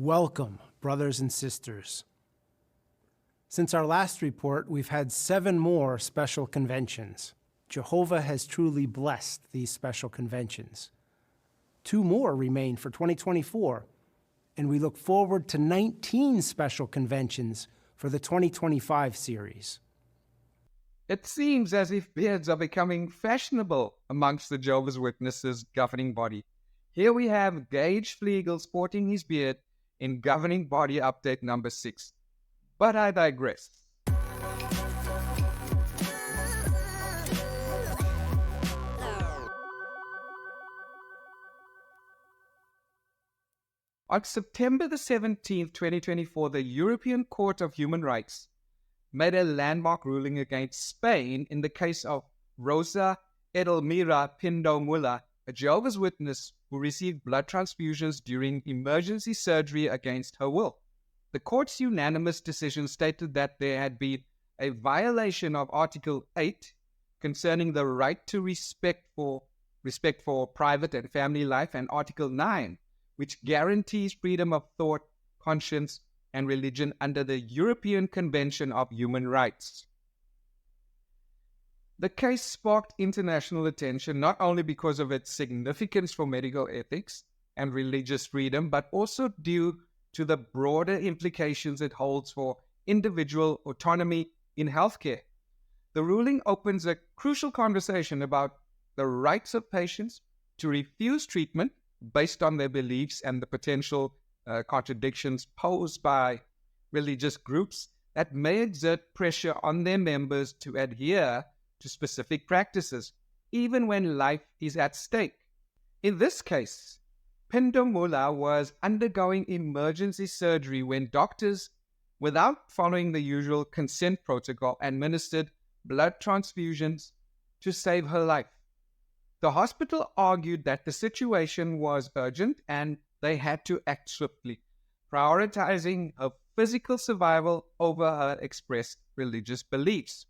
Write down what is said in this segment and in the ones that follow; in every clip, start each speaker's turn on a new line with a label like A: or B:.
A: Welcome, brothers and sisters. Since our last report, we've had 7 more special conventions. Jehovah has truly blessed these special conventions. 2 more remain for 2024, and we look forward to 19 special conventions for the 2025 series.
B: It seems as if beards are becoming fashionable amongst the Jehovah's Witnesses governing body. Here we have Gage Flegel sporting his beard in Governing Body Update number 6. But I digress. On September the 17th, 2024, the European Court of Human Rights made a landmark ruling against Spain in the case of Rosa Edelmira Pindo Mulla, a Jehovah's Witness who received blood transfusions during emergency surgery against her will. The court's unanimous decision stated that there had been a violation of Article 8 concerning the right to respect for private and family life, and Article 9, which guarantees freedom of thought, conscience, and religion under the European Convention of Human Rights. The case sparked international attention not only because of its significance for medical ethics and religious freedom, but also due to the broader implications it holds for individual autonomy in healthcare. The ruling opens a crucial conversation about the rights of patients to refuse treatment based on their beliefs and the potential contradictions posed by religious groups that may exert pressure on their members to adhere to specific practices, even when life is at stake. In this case, Pindo Mulla was undergoing emergency surgery when doctors, without following the usual consent protocol, administered blood transfusions to save her life. The hospital argued that the situation was urgent and they had to act swiftly, prioritizing her physical survival over her expressed religious beliefs.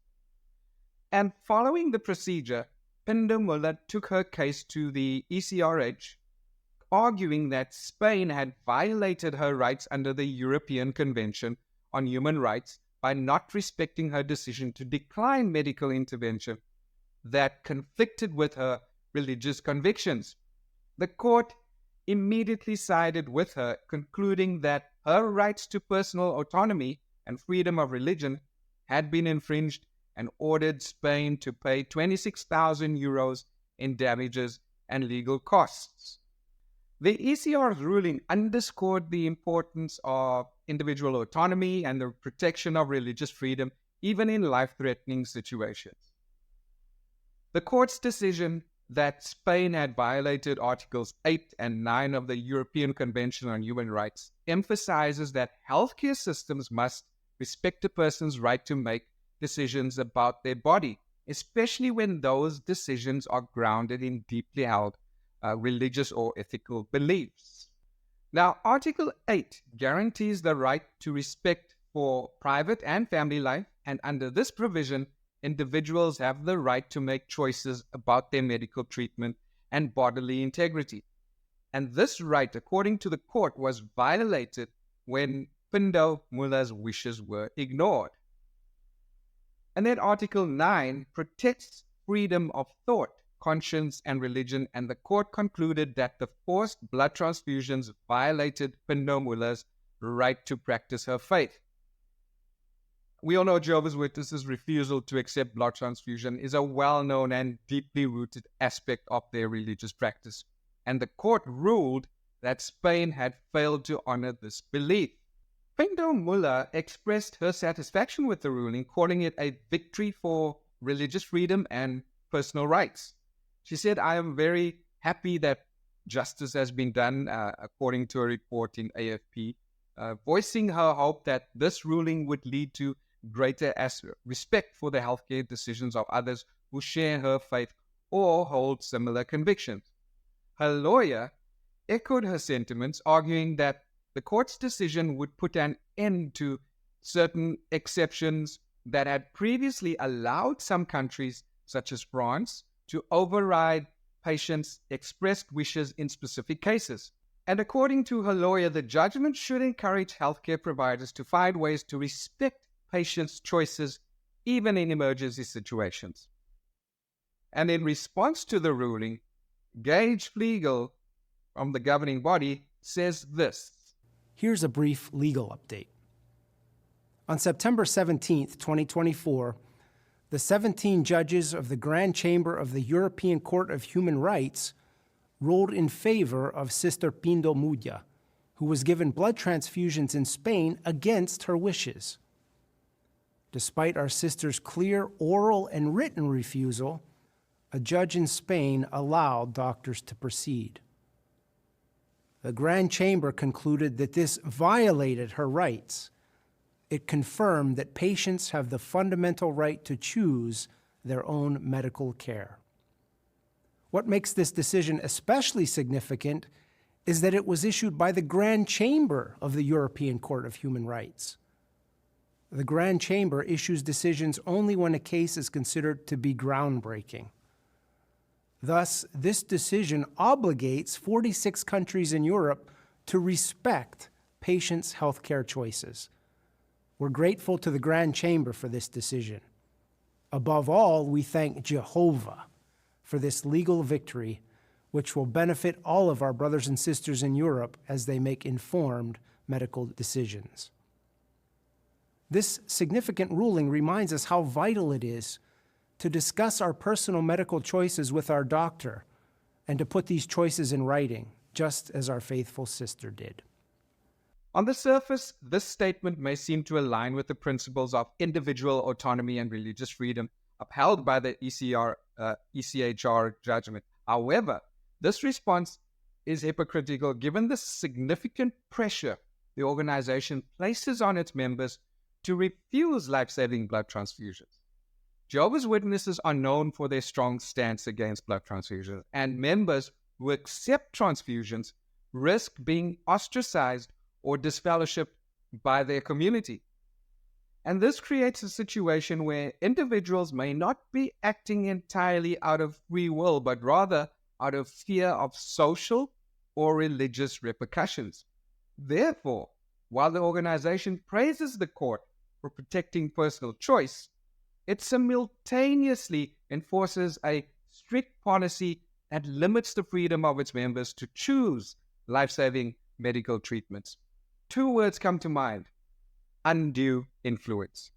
B: And following the procedure, Pindo Mulla took her case to the ECHR, arguing that Spain had violated her rights under the European Convention on Human Rights by not respecting her decision to decline medical intervention that conflicted with her religious convictions. The court immediately sided with her, concluding that her rights to personal autonomy and freedom of religion had been infringed, and ordered Spain to pay 26,000 euros in damages and legal costs. The ECHR's ruling underscored the importance of individual autonomy and the protection of religious freedom, even in life-threatening situations. The court's decision that Spain had violated Articles 8 and 9 of the European Convention on Human Rights emphasizes that healthcare systems must respect a person's right to make decisions about their body, especially when those decisions are grounded in deeply held religious or ethical beliefs. Now, Article 8 guarantees the right to respect for private and family life, and under this provision, individuals have the right to make choices about their medical treatment and bodily integrity. And this right, according to the court, was violated when Pindo Mulla's wishes were ignored. And then Article 9 protects freedom of thought, conscience, and religion, and the court concluded that the forced blood transfusions violated Pindo Mulla's right to practice her faith. We all know Jehovah's Witnesses' refusal to accept blood transfusion is a well-known and deeply rooted aspect of their religious practice, and the court ruled that Spain had failed to honor this belief. Pindo Mulla expressed her satisfaction with the ruling, calling it a victory for religious freedom and personal rights. She said, "I am very happy that justice has been done," according to a report in AFP, voicing her hope that this ruling would lead to greater respect for the healthcare decisions of others who share her faith or hold similar convictions. Her lawyer echoed her sentiments, arguing that the court's decision would put an end to certain exceptions that had previously allowed some countries, such as France, to override patients' expressed wishes in specific cases. And according to her lawyer, the judgment should encourage healthcare providers to find ways to respect patients' choices, even in emergency situations. And in response to the ruling, Gage Flegel from the governing body says this.
A: Here's a brief legal update. On September 17, 2024, the 17 judges of the Grand Chamber of the European Court of Human Rights ruled in favor of Sister Pindo Mulla, who was given blood transfusions in Spain against her wishes. Despite our sister's clear oral and written refusal, a judge in Spain allowed doctors to proceed. The Grand Chamber concluded that this violated her rights. It confirmed that patients have the fundamental right to choose their own medical care. What makes this decision especially significant is that it was issued by the Grand Chamber of the European Court of Human Rights. The Grand Chamber issues decisions only when a case is considered to be groundbreaking. Thus, this decision obligates 46 countries in Europe to respect patients' healthcare choices. We're grateful to the Grand Chamber for this decision. Above all, we thank Jehovah for this legal victory, which will benefit all of our brothers and sisters in Europe as they make informed medical decisions. This significant ruling reminds us how vital it is to discuss our personal medical choices with our doctor and to put these choices in writing, just as our faithful sister did.
B: On the surface, this statement may seem to align with the principles of individual autonomy and religious freedom upheld by the ECHR judgment. However, this response is hypocritical given the significant pressure the organization places on its members to refuse life-saving blood transfusions. Jehovah's Witnesses are known for their strong stance against blood transfusions, and members who accept transfusions risk being ostracized or disfellowshipped by their community. And this creates a situation where individuals may not be acting entirely out of free will, but rather out of fear of social or religious repercussions. Therefore, while the organization praises the court for protecting personal choice, it simultaneously enforces a strict policy that limits the freedom of its members to choose life-saving medical treatments. Two words come to mind: undue influence.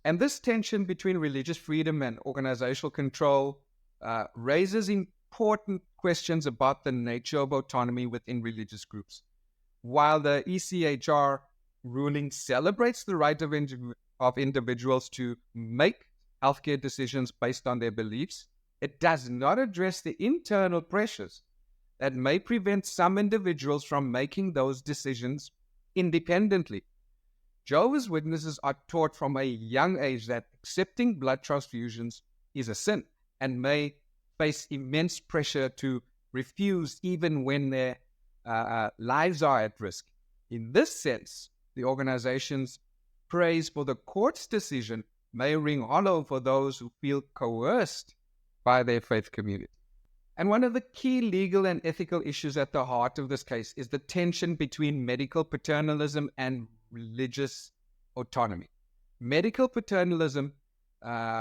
B: And this tension between religious freedom and organizational control raises important questions about the nature of autonomy within religious groups. While the ECHR ruling celebrates the right of individuals to make healthcare decisions based on their beliefs, it does not address the internal pressures that may prevent some individuals from making those decisions independently. Jehovah's Witnesses are taught from a young age that accepting blood transfusions is a sin and may face immense pressure to refuse even when their lives are at risk. In this sense, the organization's praise for the court's decision may ring hollow for those who feel coerced by their faith community. And one of the key legal and ethical issues at the heart of this case is the tension between medical paternalism and religious autonomy. Medical paternalism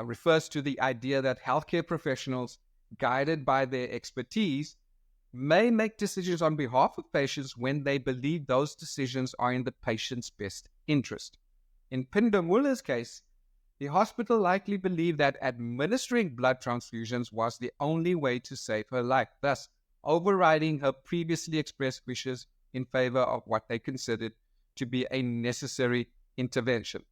B: refers to the idea that healthcare professionals, guided by their expertise, may make decisions on behalf of patients when they believe those decisions are in the patient's best interest. In Pindo Mulla's case, the hospital likely believed that administering blood transfusions was the only way to save her life, thus overriding her previously expressed wishes in favor of what they considered to be a necessary intervention.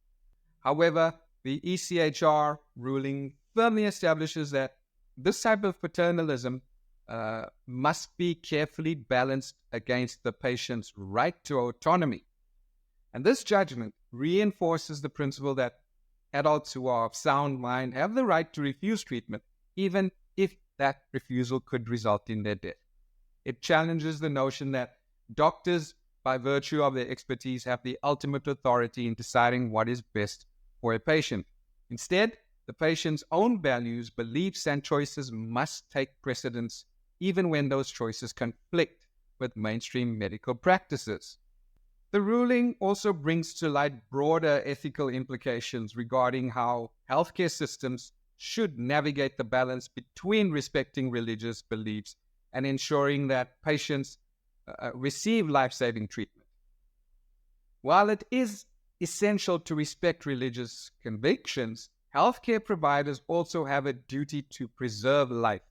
B: However, the ECHR ruling firmly establishes that this type of paternalism must be carefully balanced against the patient's right to autonomy. And this judgment reinforces the principle that adults who are of sound mind have the right to refuse treatment, even if that refusal could result in their death. It challenges the notion that doctors, by virtue of their expertise, have the ultimate authority in deciding what is best for a patient. Instead, the patient's own values, beliefs, and choices must take precedence, even when those choices conflict with mainstream medical practices. The ruling also brings to light broader ethical implications regarding how healthcare systems should navigate the balance between respecting religious beliefs and ensuring that patients receive life-saving treatment. While it is essential to respect religious convictions, healthcare providers also have a duty to preserve life,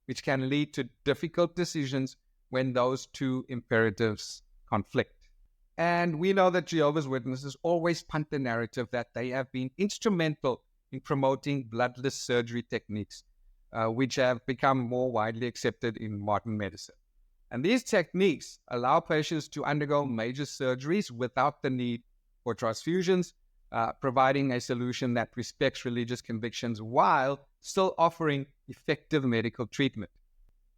B: which can lead to difficult decisions when those two imperatives conflict. And we know that Jehovah's Witnesses always punt the narrative that they have been instrumental in promoting bloodless surgery techniques, which have become more widely accepted in modern medicine. And these techniques allow patients to undergo major surgeries without the need for transfusions, providing a solution that respects religious convictions while still offering effective medical treatment.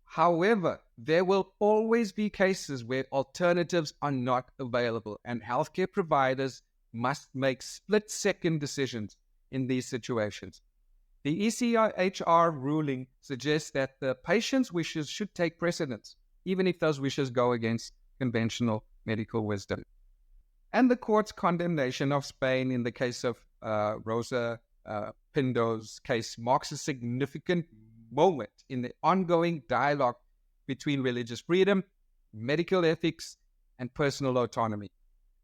B: However, there will always be cases where alternatives are not available, and healthcare providers must make split-second decisions in these situations. The ECHR ruling suggests that the patient's wishes should take precedence, even if those wishes go against conventional medical wisdom. And the court's condemnation of Spain in the case of Rosa Pindo's case marks a significant moment in the ongoing dialogue between religious freedom, medical ethics, and personal autonomy.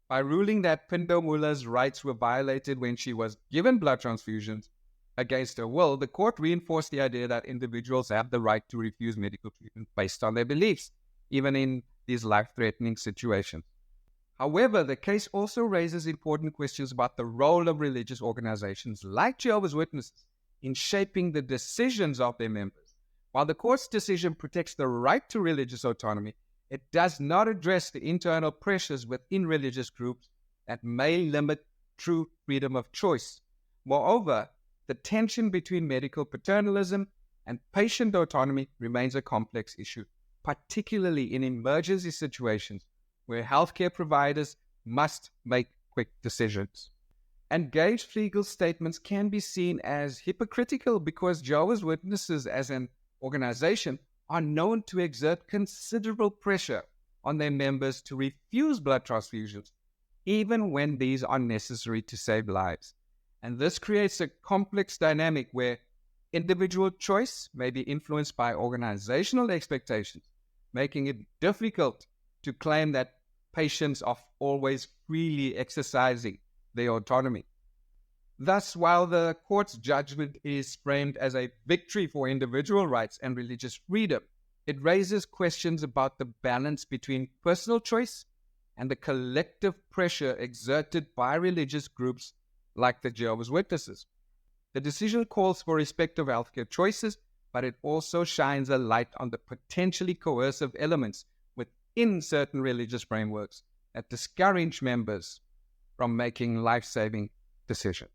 B: By ruling that Pindo Mulla's rights were violated when she was given blood transfusions against her will, the court reinforced the idea that individuals have the right to refuse medical treatment based on their beliefs, even in these life-threatening situations. However, the case also raises important questions about the role of religious organizations like Jehovah's Witnesses in shaping the decisions of their members. While the court's decision protects the right to religious autonomy, it does not address the internal pressures within religious groups that may limit true freedom of choice. Moreover, the tension between medical paternalism and patient autonomy remains a complex issue, particularly in emergency situations where healthcare providers must make quick decisions. Engaged legal statements can be seen as hypocritical because Jehovah's Witnesses as an organization are known to exert considerable pressure on their members to refuse blood transfusions, even when these are necessary to save lives. And this creates a complex dynamic where individual choice may be influenced by organizational expectations, making it difficult to claim that patients are always freely exercising their autonomy. Thus, while the court's judgment is framed as a victory for individual rights and religious freedom, it raises questions about the balance between personal choice and the collective pressure exerted by religious groups like the Jehovah's Witnesses. The decision calls for respect of healthcare choices, but it also shines a light on the potentially coercive elements within certain religious frameworks that discourage members from making life-saving decisions.